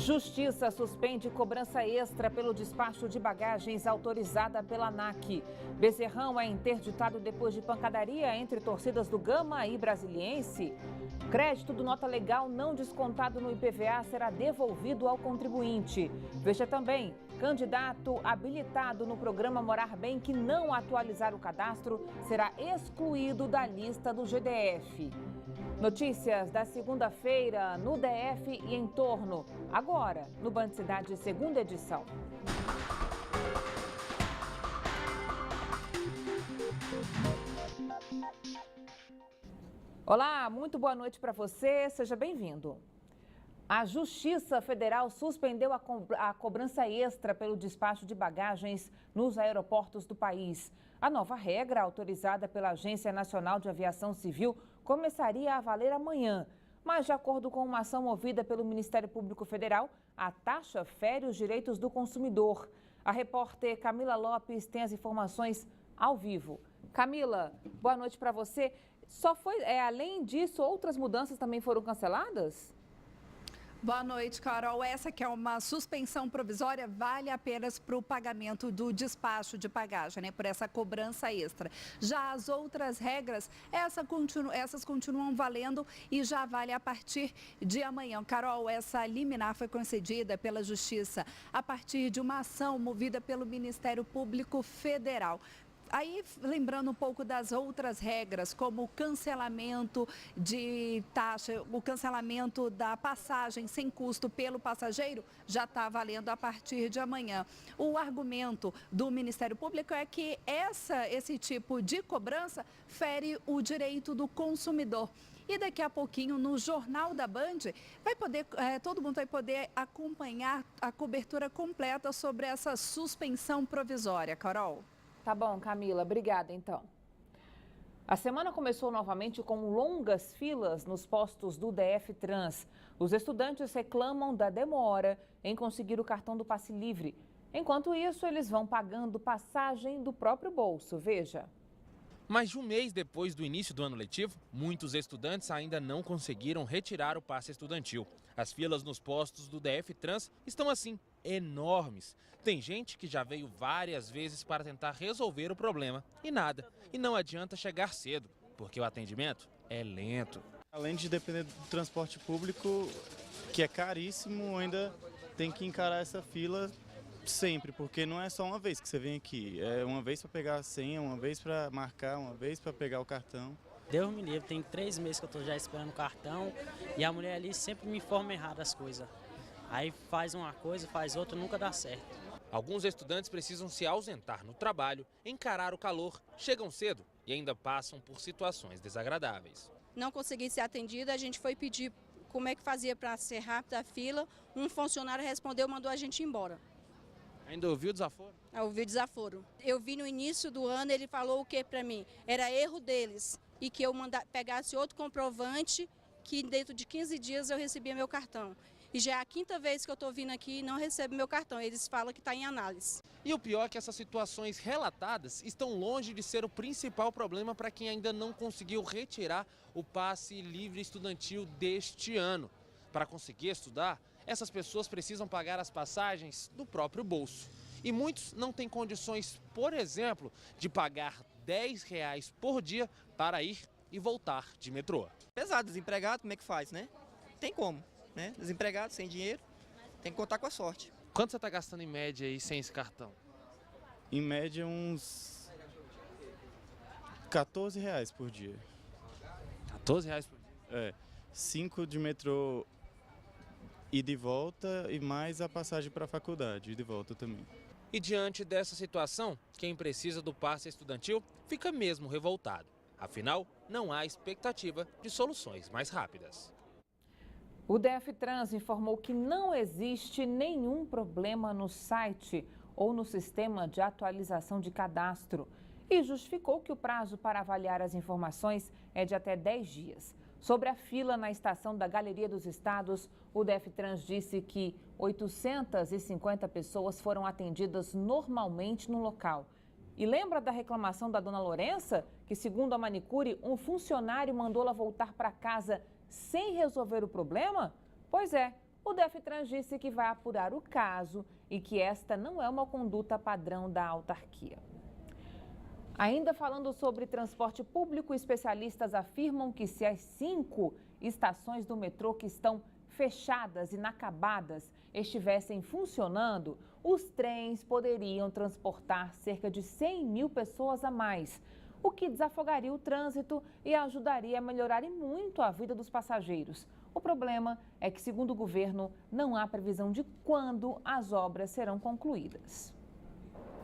Justiça suspende cobrança extra pelo despacho de bagagens autorizada pela ANAC. Bezerrão é interditado depois de pancadaria entre torcidas do Gama e Brasiliense. Crédito do nota legal não descontado no IPVA será devolvido ao contribuinte. Veja também, candidato habilitado no programa Morar Bem que não atualizar o cadastro será excluído da lista do GDF. Notícias da segunda-feira no DF e em torno, agora no Band Cidade, segunda edição. Olá, muito boa noite para você, seja bem-vindo. A Justiça Federal suspendeu a cobrança extra pelo despacho de bagagens nos aeroportos do país. A nova regra, autorizada pela Agência Nacional de Aviação Civil, começaria a valer amanhã. Mas, de acordo com uma ação movida pelo Ministério Público Federal, a taxa fere os direitos do consumidor. A repórter Camila Lopes tem as informações ao vivo. Camila, boa noite para você. Além disso, outras mudanças também foram canceladas? Boa noite, Carol. Essa que é uma suspensão provisória vale apenas para o pagamento do despacho de bagagem, né? Por essa cobrança extra. Já as outras regras, essas continuam valendo e já vale a partir de amanhã. Carol, essa liminar foi concedida pela Justiça a partir de uma ação movida pelo Ministério Público Federal. Aí, lembrando um pouco das outras regras, como o cancelamento de taxa, o cancelamento da passagem sem custo pelo passageiro, já está valendo a partir de amanhã. O argumento do Ministério Público é que esse tipo de cobrança fere o direito do consumidor. E daqui a pouquinho, no Jornal da Band, todo mundo vai poder acompanhar a cobertura completa sobre essa suspensão provisória. Carol? Tá bom, Camila, obrigada então. A semana começou novamente com longas filas nos postos do DF Trans. Os estudantes reclamam da demora em conseguir o cartão do Passe Livre. Enquanto isso, eles vão pagando passagem do próprio bolso. Veja. Mais de um mês depois do início do ano letivo, muitos estudantes ainda não conseguiram retirar o passe estudantil. As filas nos postos do DF Trans estão assim, enormes. Tem gente que já veio várias vezes para tentar resolver o problema e nada. E não adianta chegar cedo, porque o atendimento é lento. Além de depender do transporte público, que é caríssimo, ainda tem que encarar essa fila sempre, porque não é só uma vez que você vem aqui, é uma vez para pegar a senha, uma vez para marcar, uma vez para pegar o cartão. Deus me livre, tem 3 meses que eu estou já esperando o cartão e a mulher ali sempre me informa errado as coisas. Aí faz uma coisa, faz outra, nunca dá certo. Alguns estudantes precisam se ausentar no trabalho, encarar o calor, chegam cedo e ainda passam por situações desagradáveis. Não consegui ser atendida, a gente foi pedir como é que fazia para ser rápida a fila, um funcionário respondeu, mandou a gente embora. Ainda ouviu o desaforo? Eu ouvi o desaforo. Eu vi no início do ano, ele falou o que para mim? Era erro deles e que eu pegasse outro comprovante que dentro de 15 dias eu recebia meu cartão. E já é a 5ª vez que eu estou vindo aqui e não recebo meu cartão. Eles falam que está em análise. E o pior é que essas situações relatadas estão longe de ser o principal problema para quem ainda não conseguiu retirar o passe livre estudantil deste ano. Para conseguir estudar, essas pessoas precisam pagar as passagens do próprio bolso. E muitos não têm condições, por exemplo, de pagar R$10 por dia para ir e voltar de metrô. Pesado, desempregado, como é que faz, né? Tem como, né? Desempregado, sem dinheiro, tem que contar com a sorte. Quanto você está gastando em média aí sem esse cartão? Em média uns R$14 por dia. R$14 por dia? É, 5 de metrô e de volta e mais a passagem para a faculdade e de volta também. E diante dessa situação, quem precisa do passe estudantil fica mesmo revoltado. Afinal, não há expectativa de soluções mais rápidas. O DF Trans informou que não existe nenhum problema no site ou no sistema de atualização de cadastro e justificou que o prazo para avaliar as informações é de até 10 dias. Sobre a fila na estação da Galeria dos Estados, o DF Trans disse que 850 pessoas foram atendidas normalmente no local. E lembra da reclamação da dona Lourença, que segundo a manicure, um funcionário mandou ela voltar para casa sem resolver o problema? Pois é, O Deftrans disse que vai apurar o caso e que esta não é uma conduta padrão da autarquia. Ainda falando sobre transporte público, especialistas afirmam que se as 5 estações do metrô que estão fechadas, inacabadas, estivessem funcionando, os trens poderiam transportar cerca de 100 mil pessoas a mais, o que desafogaria o trânsito e ajudaria a melhorar e muito a vida dos passageiros. O problema é que, segundo o governo, não há previsão de quando as obras serão concluídas.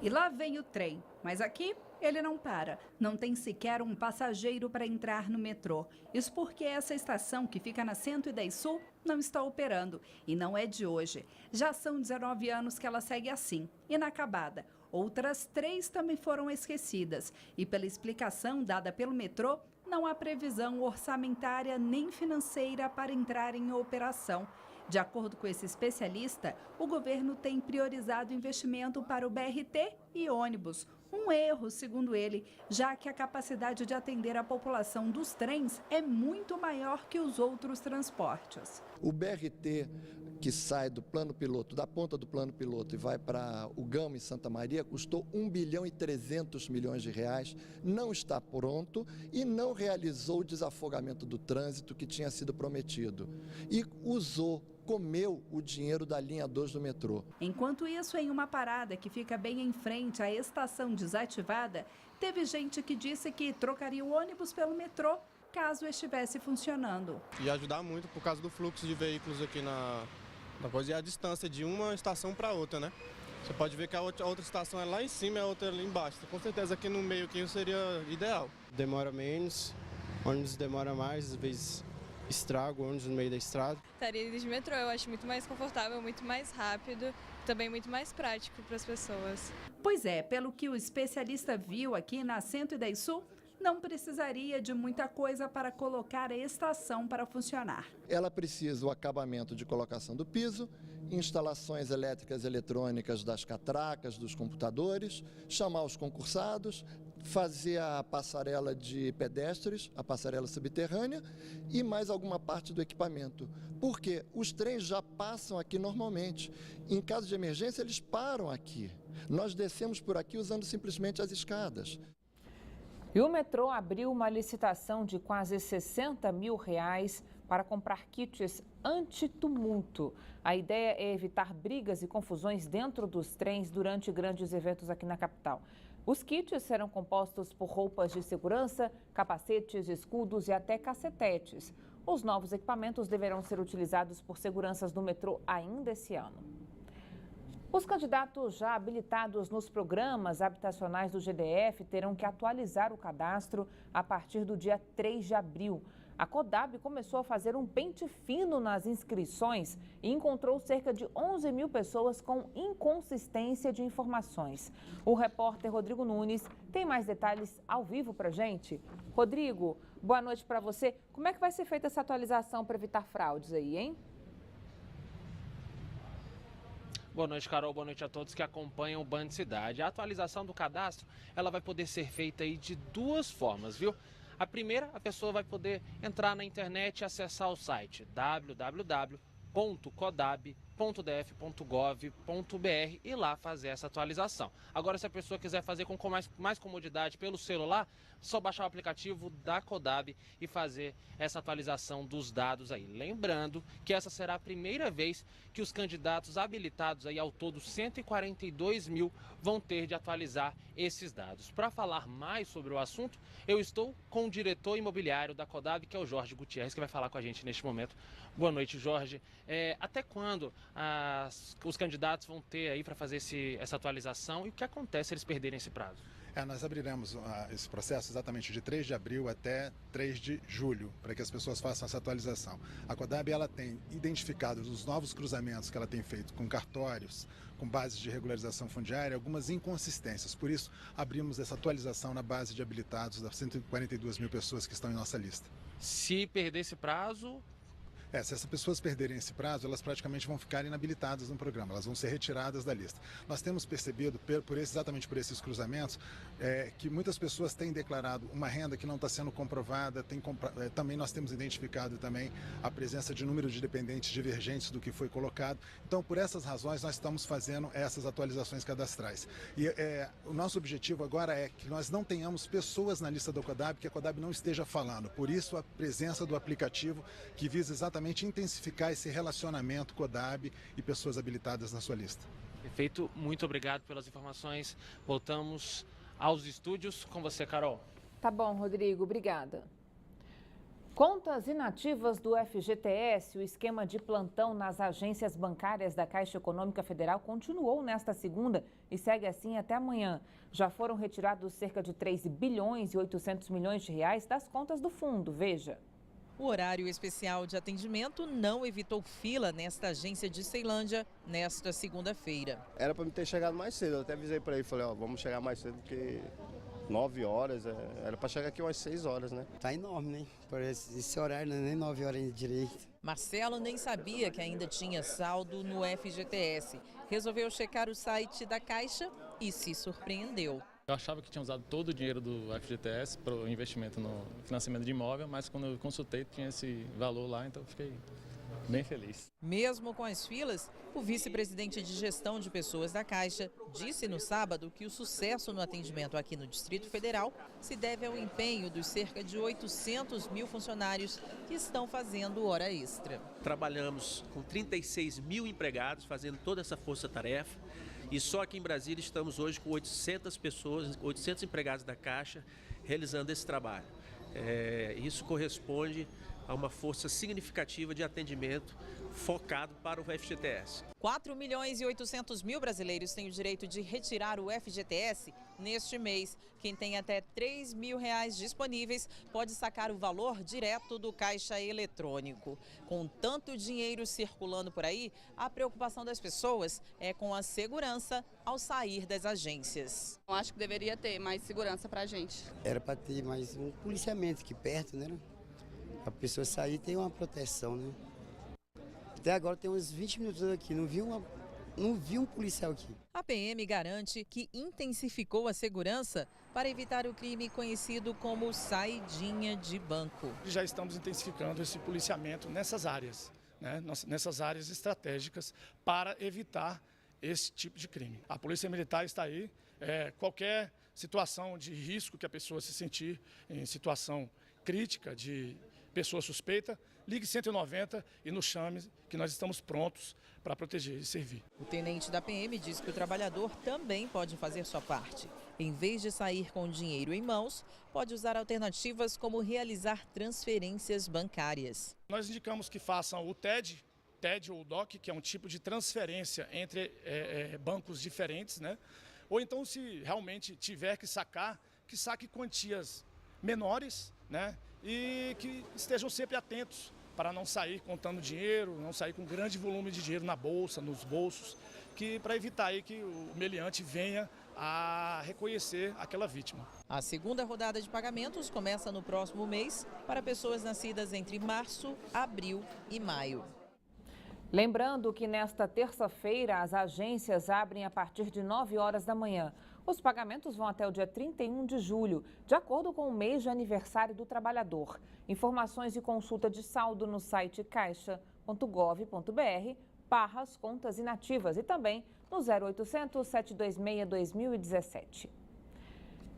E lá vem o trem, mas aqui ele não para. Não tem sequer um passageiro para entrar no metrô. Isso porque essa estação, que fica na 110 Sul, não está operando. E não é de hoje. Já são 19 anos que ela segue assim, inacabada. Outras 3 também foram esquecidas. E pela explicação dada pelo metrô, não há previsão orçamentária nem financeira para entrar em operação. De acordo com esse especialista, o governo tem priorizado investimento para o BRT e ônibus. Um erro, segundo ele, já que a capacidade de atender a população dos trens é muito maior que os outros transportes. O BRT que sai do plano piloto, da ponta do plano piloto e vai para o Gama e Santa Maria, custou 1 bilhão e 300 milhões de reais, não está pronto e não realizou o desafogamento do trânsito que tinha sido prometido. E comeu o dinheiro da linha 2 do metrô. Enquanto isso, em uma parada que fica bem em frente à estação desativada, teve gente que disse que trocaria o ônibus pelo metrô caso estivesse funcionando. Ia ajudar muito por causa do fluxo de veículos aqui na coisa e a distância de uma estação para outra, né? Você pode ver que a outra estação é lá em cima e a outra ali embaixo. Com certeza aqui no meio aqui seria ideal. Demora menos, ônibus demora mais, às vezes estrago o ônibus no meio da estrada. Estaria de metrô, eu acho muito mais confortável, muito mais rápido, também muito mais prático para as pessoas. Pois é, pelo que o especialista viu aqui na 110 Sul, não precisaria de muita coisa para colocar a estação para funcionar. Ela precisa o acabamento de colocação do piso, instalações elétricas e eletrônicas das catracas, dos computadores, chamar os concursados, fazer a passarela de pedestres, a passarela subterrânea e mais alguma parte do equipamento. Porque os trens já passam aqui normalmente. Em caso de emergência, eles param aqui. Nós descemos por aqui usando simplesmente as escadas. E o metrô abriu uma licitação de quase R$60 mil para comprar kits anti-tumulto. A ideia é evitar brigas e confusões dentro dos trens durante grandes eventos aqui na capital. Os kits serão compostos por roupas de segurança, capacetes, escudos e até cacetetes. Os novos equipamentos deverão ser utilizados por seguranças do metrô ainda esse ano. Os candidatos já habilitados nos programas habitacionais do GDF terão que atualizar o cadastro a partir do dia 3 de abril. A CODAB começou a fazer um pente fino nas inscrições e encontrou cerca de 11 mil pessoas com inconsistência de informações. O repórter Rodrigo Nunes tem mais detalhes ao vivo para a gente. Rodrigo, boa noite para você. Como é que vai ser feita essa atualização para evitar fraudes aí, hein? Boa noite, Carol. Boa noite a todos que acompanham o Band Cidade. A atualização do cadastro, ela vai poder ser feita aí de 2 formas, viu? A primeira, a pessoa vai poder entrar na internet e acessar o site www.codab.df.gov.br e lá fazer essa atualização. Agora, se a pessoa quiser fazer com mais comodidade pelo celular, só baixar o aplicativo da CODAB e fazer essa atualização dos dados aí. Lembrando que essa será a primeira vez que os candidatos habilitados aí, ao todo 142 mil, vão ter de atualizar esses dados. Para falar mais sobre o assunto, eu estou com o diretor imobiliário da CODAB, que é o Jorge Gutierrez, que vai falar com a gente neste momento. Boa noite, Jorge. Até quando os candidatos vão ter aí para fazer essa atualização e o que acontece se eles perderem esse prazo? Nós abriremos esse processo exatamente de 3 de abril até 3 de julho, para que as pessoas façam essa atualização. A CODAB ela tem identificado os novos cruzamentos que ela tem feito com cartórios, com bases de regularização fundiária, algumas inconsistências. Por isso, abrimos essa atualização na base de habilitados das 142 mil pessoas que estão em nossa lista. Se perder esse prazo... Se essas pessoas perderem esse prazo, elas praticamente vão ficar inabilitadas no programa, elas vão ser retiradas da lista. Nós temos percebido, exatamente por esses cruzamentos, que muitas pessoas têm declarado uma renda que não está sendo comprovada, também nós temos identificado também a presença de número de dependentes divergentes do que foi colocado. Então, por essas razões, nós estamos fazendo essas atualizações cadastrais. E o nosso objetivo agora é que nós não tenhamos pessoas na lista do CODAB que a CODAB não esteja falando. Por isso, a presença do aplicativo que visa exatamente intensificar esse relacionamento CODAB e pessoas habilitadas na sua lista. Perfeito, muito obrigado pelas informações. Voltamos aos estúdios com você, Carol. Tá bom, Rodrigo, obrigada. Contas inativas do FGTS, o esquema de plantão nas agências bancárias da Caixa Econômica Federal continuou nesta segunda e segue assim até amanhã. Já foram retirados cerca de 3 bilhões e 800 milhões de reais das contas do fundo. Veja. O horário especial de atendimento não evitou fila nesta agência de Ceilândia nesta segunda-feira. Era para me ter chegado mais cedo, eu até avisei para ele, falei, vamos chegar mais cedo porque 9 horas, era para chegar aqui umas 6 horas, né? Tá enorme, né? Por esse horário não é nem 9 horas de direito. Marcelo nem sabia que ainda tinha saldo no FGTS. Resolveu checar o site da Caixa e se surpreendeu. Eu achava que tinha usado todo o dinheiro do FGTS para o investimento no financiamento de imóvel, mas quando eu consultei tinha esse valor lá, então eu fiquei bem feliz. Mesmo com as filas, o vice-presidente de gestão de pessoas da Caixa disse no sábado que o sucesso no atendimento aqui no Distrito Federal se deve ao empenho dos cerca de 800 mil funcionários que estão fazendo hora extra. Trabalhamos com 36 mil empregados fazendo toda essa força-tarefa. E só aqui em Brasília estamos hoje com 800 pessoas, 800 empregados da Caixa realizando esse trabalho. Isso corresponde a uma força significativa de atendimento focado para o FGTS. 4 milhões e 800 mil brasileiros têm o direito de retirar o FGTS neste mês. Quem tem até 3 mil reais disponíveis pode sacar o valor direto do caixa eletrônico. Com tanto dinheiro circulando por aí, a preocupação das pessoas é com a segurança ao sair das agências. Eu acho que deveria ter mais segurança para a gente. Era para ter mais um policiamento aqui perto, né? A pessoa sair tem uma proteção, né? Até agora tem uns 20 minutos aqui, não vi um policial aqui. A PM garante que intensificou a segurança para evitar o crime conhecido como saidinha de banco. Já estamos intensificando esse policiamento nessas áreas, né? Nessas áreas estratégicas para evitar esse tipo de crime. A Polícia Militar está aí, qualquer situação de risco que a pessoa se sentir em situação crítica de pessoa suspeita, ligue 190 e nos chame, que nós estamos prontos para proteger e servir. O tenente da PM diz que o trabalhador também pode fazer sua parte. Em vez de sair com o dinheiro em mãos, pode usar alternativas como realizar transferências bancárias. Nós indicamos que façam o TED ou o DOC, que é um tipo de transferência entre bancos diferentes, né? Ou então, se realmente tiver que sacar, que saque quantias menores, né? E que estejam sempre atentos para não sair contando dinheiro, não sair com grande volume de dinheiro na bolsa, nos bolsos, para evitar aí que o meliante venha a reconhecer aquela vítima. A segunda rodada de pagamentos começa no próximo mês para pessoas nascidas entre março, abril e maio. Lembrando que nesta terça-feira as agências abrem a partir de 9 horas da manhã. Os pagamentos vão até o dia 31 de julho, de acordo com o mês de aniversário do trabalhador. Informações e consulta de saldo no site caixa.gov.br/contas inativas e também no 0800 726 2017.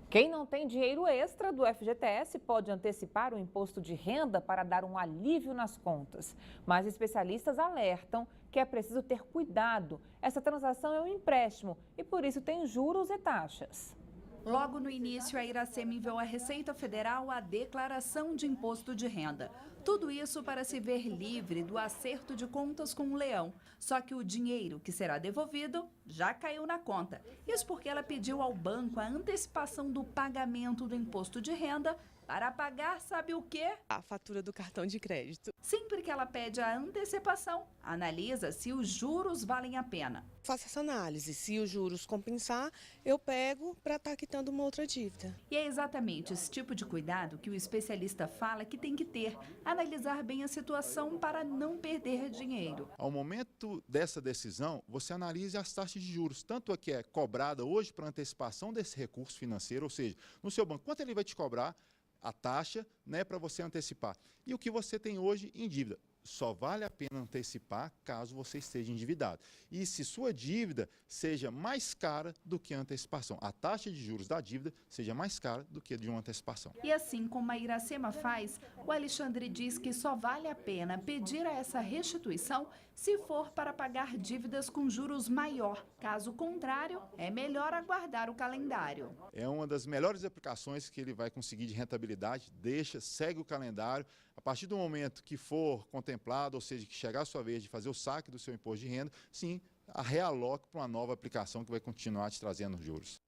Quem não tem dinheiro extra do FGTS pode antecipar o imposto de renda para dar um alívio nas contas. Mas especialistas alertam que é preciso ter cuidado. Essa transação é um empréstimo e por isso tem juros e taxas. Logo no início, a Iracema enviou à Receita Federal a declaração de imposto de renda. Tudo isso para se ver livre do acerto de contas com o leão. Só que o dinheiro que será devolvido já caiu na conta. Isso porque ela pediu ao banco a antecipação do pagamento do imposto de renda Para pagar, sabe o quê? A fatura do cartão de crédito. Sempre que ela pede a antecipação, analisa se os juros valem a pena. Faço essa análise. Se os juros compensar, eu pego para estar quitando uma outra dívida. E é exatamente esse tipo de cuidado que o especialista fala que tem que ter. Analisar bem a situação para não perder dinheiro. Ao momento dessa decisão, você analise as taxas de juros, tanto a que é cobrada hoje para antecipação desse recurso financeiro, ou seja, no seu banco, quanto ele vai te cobrar a taxa, né, para você antecipar. E o que você tem hoje em dívida. Só vale a pena antecipar caso você esteja endividado. E se sua dívida seja mais cara do que a antecipação, a taxa de juros da dívida seja mais cara do que de uma antecipação. E assim como a Iracema faz, o Alexandre diz que só vale a pena pedir a essa restituição se for para pagar dívidas com juros maior. Caso contrário, é melhor aguardar o calendário. É uma das melhores aplicações que ele vai conseguir de rentabilidade. Segue o calendário. A partir do momento que for contemplado, ou seja, que chegar a sua vez de fazer o saque do seu imposto de renda, sim, realoque para uma nova aplicação que vai continuar te trazendo juros.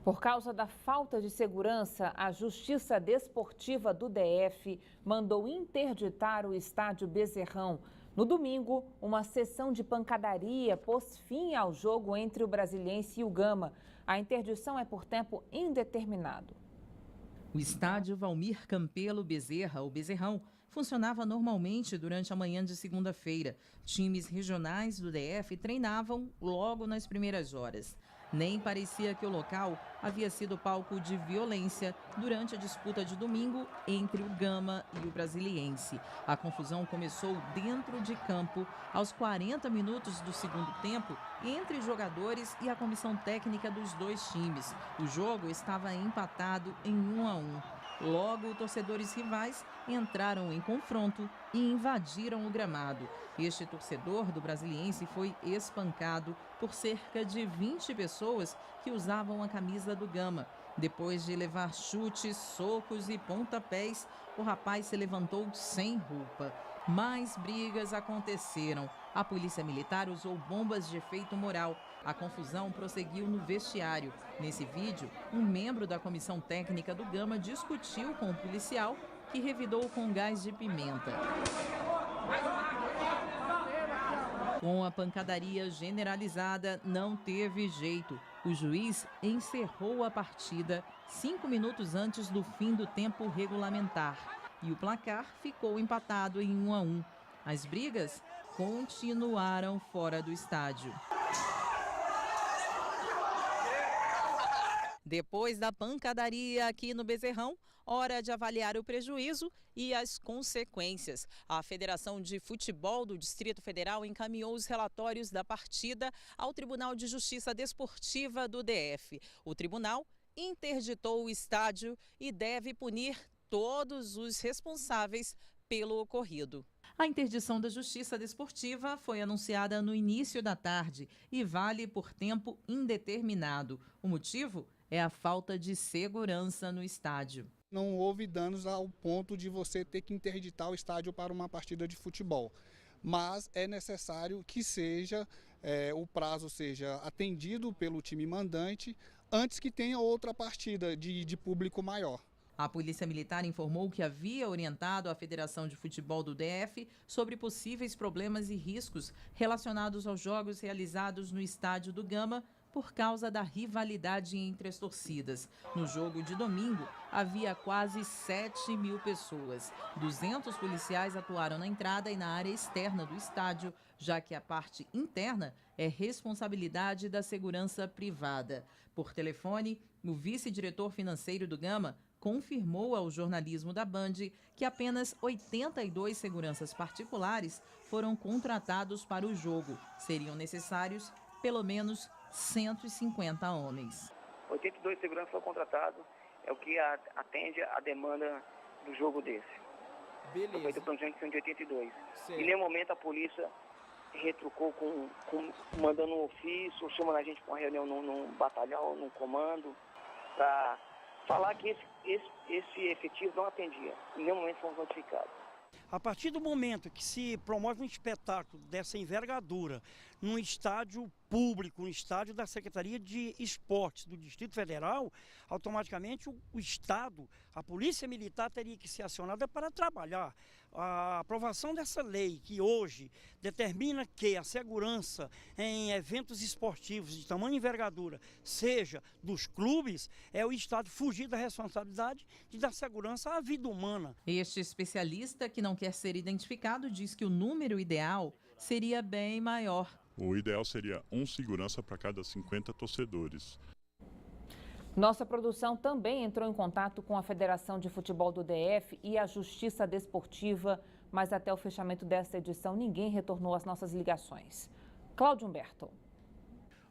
Por causa da falta de segurança, a Justiça Desportiva do DF mandou interditar o estádio Bezerrão. No domingo, uma sessão de pancadaria pôs fim ao jogo entre o Brasiliense e o Gama. A interdição é por tempo indeterminado. O estádio Valmir Campelo Bezerra, ou Bezerrão, funcionava normalmente durante a manhã de segunda-feira. Times regionais do DF treinavam logo nas primeiras horas. Nem parecia que o local havia sido palco de violência durante a disputa de domingo entre o Gama e o Brasiliense. A confusão começou dentro de campo aos 40 minutos do segundo tempo entre jogadores e a comissão técnica dos dois times. O jogo estava empatado em 1-1. Logo, torcedores rivais entraram em confronto e invadiram o gramado. Este torcedor do Brasiliense foi espancado por cerca de 20 pessoas que usavam a camisa do Gama. Depois de levar chutes, socos e pontapés, o rapaz se levantou sem roupa. Mais brigas aconteceram. A polícia militar usou bombas de efeito moral. A confusão prosseguiu no vestiário. Nesse vídeo, um membro da comissão técnica do Gama discutiu com o policial, que revidou com gás de pimenta. Com a pancadaria generalizada, não teve jeito. O juiz encerrou a partida 5 minutos antes do fim do tempo regulamentar. E o placar ficou empatado em 1-1. As brigas continuaram fora do estádio. Depois da pancadaria aqui no Bezerrão, hora de avaliar o prejuízo e as consequências. A Federação de Futebol do Distrito Federal encaminhou os relatórios da partida ao Tribunal de Justiça Desportiva do DF. O tribunal interditou o estádio e deve punir todos os responsáveis pelo ocorrido. A interdição da Justiça Desportiva foi anunciada no início da tarde e vale por tempo indeterminado. O motivo é a falta de segurança no estádio. Não houve danos ao ponto de você ter que interditar o estádio para uma partida de futebol, mas é necessário que o prazo seja atendido pelo time mandante antes que tenha outra partida de público maior. A Polícia Militar informou que havia orientado a Federação de Futebol do DF sobre possíveis problemas e riscos relacionados aos jogos realizados no estádio do Gama por causa da rivalidade entre as torcidas. No jogo de domingo, havia quase 7.000 pessoas. 200 policiais atuaram na entrada e na área externa do estádio, já que a parte interna é responsabilidade da segurança privada. Por telefone, o vice-diretor financeiro do Gama confirmou ao jornalismo da Band que apenas 82 seguranças particulares foram contratados para o jogo. Seriam necessários pelo menos 150 homens. 82 seguranças foram contratados, é o que atende a demanda do jogo desse. Beleza. Foi feito pelo 182. Certo. Em nenhum momento a polícia retrucou mandando um ofício, chamando a gente para uma reunião num batalhão, num comando, para falar que esse efetivo não atendia. Em nenhum momento fomos notificados. A partir do momento que se promove um espetáculo dessa envergadura, num estádio público, um estádio da Secretaria de Esportes do Distrito Federal, automaticamente o Estado, a Polícia Militar teria que ser acionada para trabalhar. A aprovação dessa lei, que hoje determina que a segurança em eventos esportivos de tamanha envergadura seja dos clubes, é o Estado fugir da responsabilidade de dar segurança à vida humana. Este especialista, que não quer ser identificado, diz que o número ideal seria bem maior. O ideal seria um segurança para cada 50 torcedores. Nossa produção também entrou em contato com a Federação de Futebol do DF e a Justiça Desportiva, mas até o fechamento desta edição ninguém retornou às nossas ligações. Cláudio Humberto.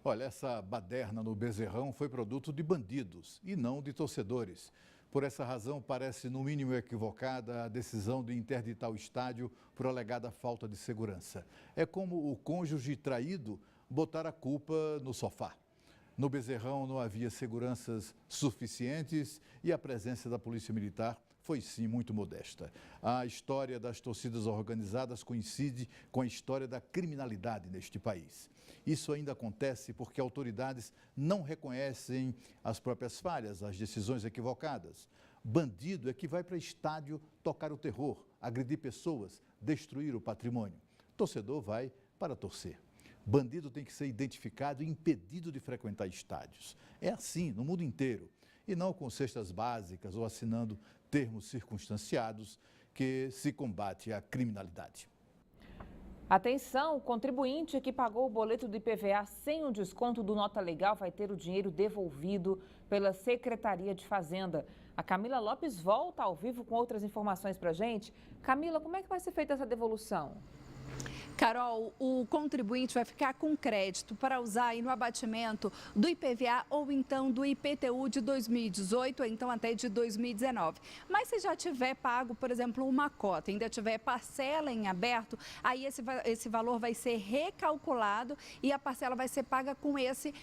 Olha, essa baderna no Bezerrão foi produto de bandidos e não de torcedores. Por essa razão, parece no mínimo equivocada a decisão de interditar o estádio por alegada falta de segurança. É como o cônjuge traído botar a culpa no sofá. No Bezerrão não havia seguranças suficientes e a presença da Polícia Militar foi sim muito modesta. A história das torcidas organizadas coincide com a história da criminalidade neste país. Isso ainda acontece porque autoridades não reconhecem as próprias falhas, as decisões equivocadas. Bandido é que vai para estádio tocar o terror, agredir pessoas, destruir o patrimônio. Torcedor vai para torcer. Bandido tem que ser identificado e impedido de frequentar estádios. É assim no mundo inteiro. E não com cestas básicas ou assinando termos circunstanciados que se combate a criminalidade. Atenção, o contribuinte que pagou o boleto do IPVA sem o desconto do Nota Legal vai ter o dinheiro devolvido pela Secretaria de Fazenda. A Camila Lopes volta ao vivo com outras informações para a gente. Camila, como é que vai ser feita essa devolução? Carol, o contribuinte vai ficar com crédito para usar aí no abatimento do IPVA ou então do IPTU de 2018 ou então até de 2019. Mas se já tiver pago, por exemplo, uma cota, ainda tiver parcela em aberto, aí esse valor vai ser recalculado e a parcela vai ser paga com esse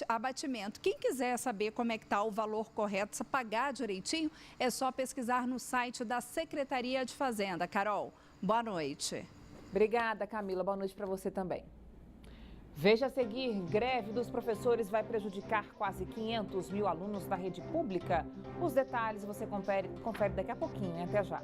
abatimento. Quem quiser saber como é que está o valor correto, se pagar direitinho, é só pesquisar no site da Secretaria de Fazenda. Carol, boa noite. Obrigada, Camila. Boa noite para você também. Veja a seguir, greve dos professores vai prejudicar quase 500 mil alunos da rede pública. Os detalhes você confere daqui a pouquinho. Até já.